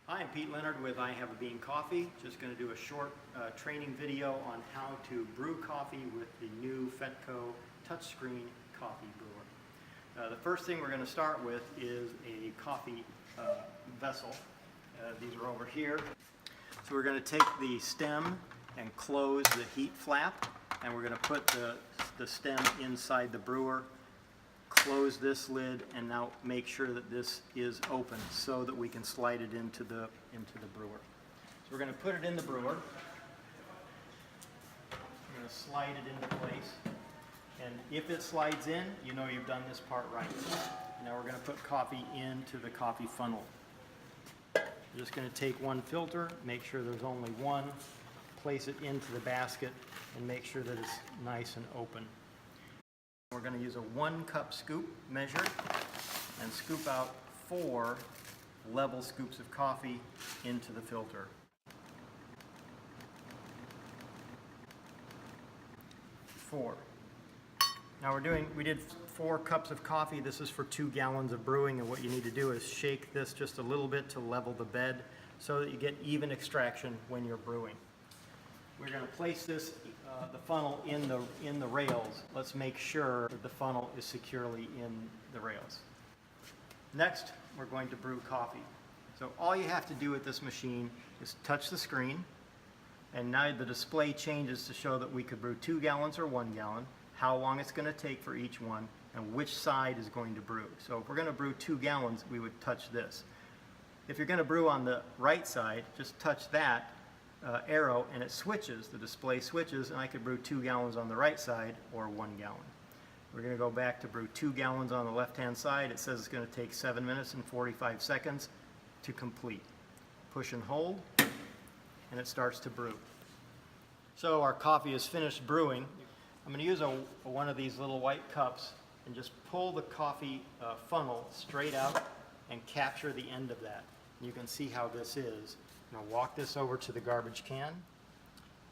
Hi, I'm Pete Leonard with I Have a Bean Coffee. Just going to do a short training video on how to brew coffee with the new Fetco touchscreen coffee brewer. The first thing we're going to start with is a coffee vessel. These are over here. So we're going to take the stem and close the heat flap, and we're going to put the stem inside the brewer. Close this lid and now make sure that this is open so that we can slide it into the brewer. So we're going to put it in the brewer. We're going to slide it into place, and if it slides in, you know you've done this part right. Now we're going to put coffee into the coffee funnel. We're just going to take one filter, make sure there's only one, place it into the basket, and make sure that it's nice and open. We're going to use a 1 cup scoop measure and scoop out 4 level scoops of coffee into the filter. 4. Now we did 4 cups of coffee. This is for 2 gallons of brewing, and what you need to do is shake this just a little bit to level the bed so that you get even extraction when you're brewing. We're going to place this, the funnel in the rails. Let's make sure that the funnel is securely in the rails. Next, we're going to brew coffee. So all you have to do with this machine is touch the screen, and now the display changes to show that we could brew 2 gallons or 1 gallon, how long it's going to take for each one, and which side is going to brew. So if we're going to brew 2 gallons, we would touch this. If you're going to brew on the right side, just touch that arrow and it switches, the display switches, and I could brew 2 gallons on the right side or 1 gallon. We're going to go back to brew 2 gallons on the left hand side. It says it's going to take 7 minutes and 45 seconds to complete. Push and hold, and it starts to brew. So our coffee is finished brewing. I'm going to use one of these little white cups and just pull the coffee funnel straight out and capture the end of that. You can see how this is. I'm going to walk this over to the garbage can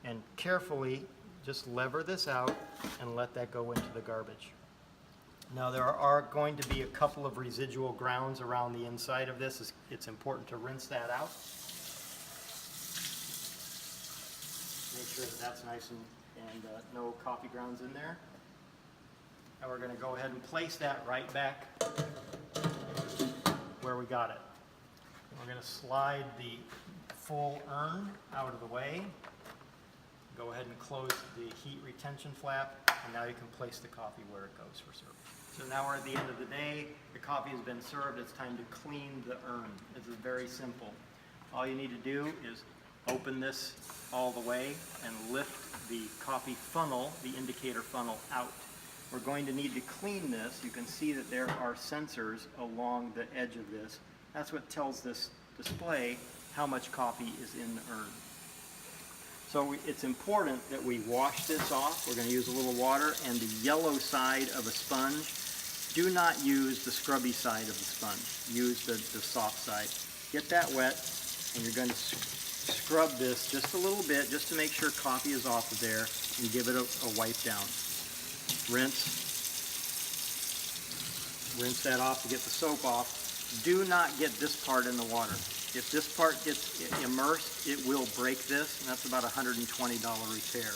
and carefully just lever this out and let that go into the garbage. Now there are going to be a couple of residual grounds around the inside of this. It's important to rinse that out. Make sure that that's nice and no coffee grounds in there. Now we're going to go ahead and place that right back where we got it. We're going to slide the full urn out of the way. Go ahead and close the heat retention flap, and now you can place the coffee where it goes for serving. So now we're at the end of the day. The coffee has been served. It's time to clean the urn. This is very simple. All you need to do is open this all the way and lift the coffee funnel, the indicator funnel, out. We're going to need to clean this. You can see that there are sensors along the edge of this. That's what tells this display how much coffee is in the urn. So it's important that we wash this off. We're going to use a little water and the yellow side of a sponge. Do not use the scrubby side of the sponge. Use the soft side. Get that wet, and you're going to scrub this just a little bit just to make sure coffee is off of there, and give it a wipe down. Rinse that off to get the soap off. Do not get this part in the water. If this part gets immersed, it will break this, and that's about a $120 repair.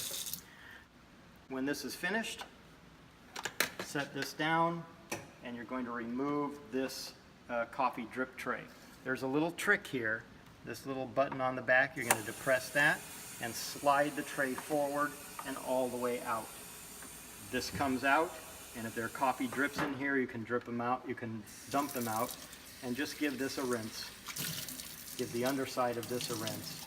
When this is finished, set this down, and you're going to remove this coffee drip tray. There's a little trick here. This little button on the back, you're going to depress that and slide the tray forward and all the way out. This comes out, and if there are coffee drips in here, you can drip them out, you can dump them out, and just give this a rinse. Give the underside of this a rinse.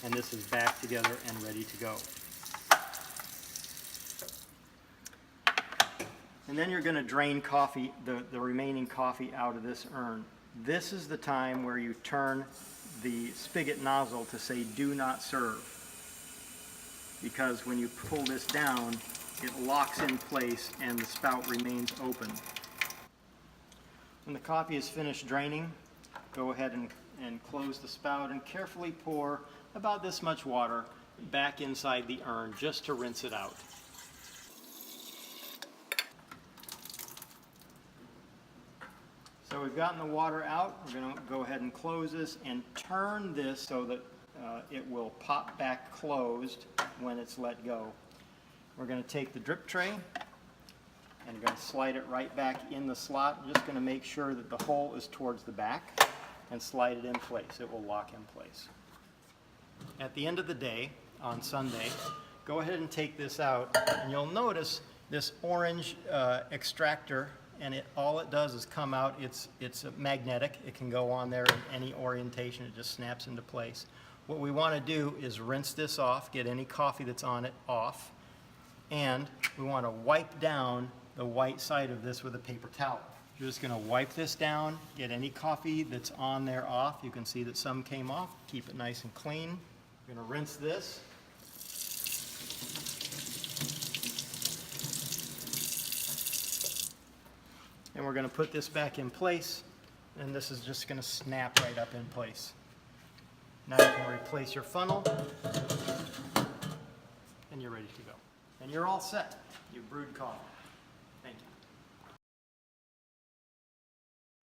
And this is back together and ready to go. And then you're going to drain coffee, the remaining coffee out of this urn. This is the time where you turn the spigot nozzle to say do not serve. Because when you pull this down, it locks in place and the spout remains open. When the coffee is finished draining, go ahead and close the spout and carefully pour about this much water back inside the urn just to rinse it out. So So we've gotten the water out. We're going to go ahead and close this and turn this so that it will pop back closed when it's let go. We're going to take the drip tray and we're going to slide it right back in the slot. I'm just going to make sure that the hole is towards the back and slide it in place. It will lock in place. At the end of the day, on Sunday, go ahead and take this out, and you'll notice this orange extractor, and all it does is come out. It's magnetic. It can go on there in any orientation. It just snaps into place. What we want to do is rinse this off, get any coffee that's on it off, and we want to wipe down the white side of this with a paper towel. You're just going to wipe this down, get any coffee that's on there off. You can see that some came off. Keep it nice and clean. We're going to rinse this. And we're going to put this back in place, and this is just going to snap right up in place. Now you can replace your funnel, and you're ready to go. And you're all set. You've brewed coffee.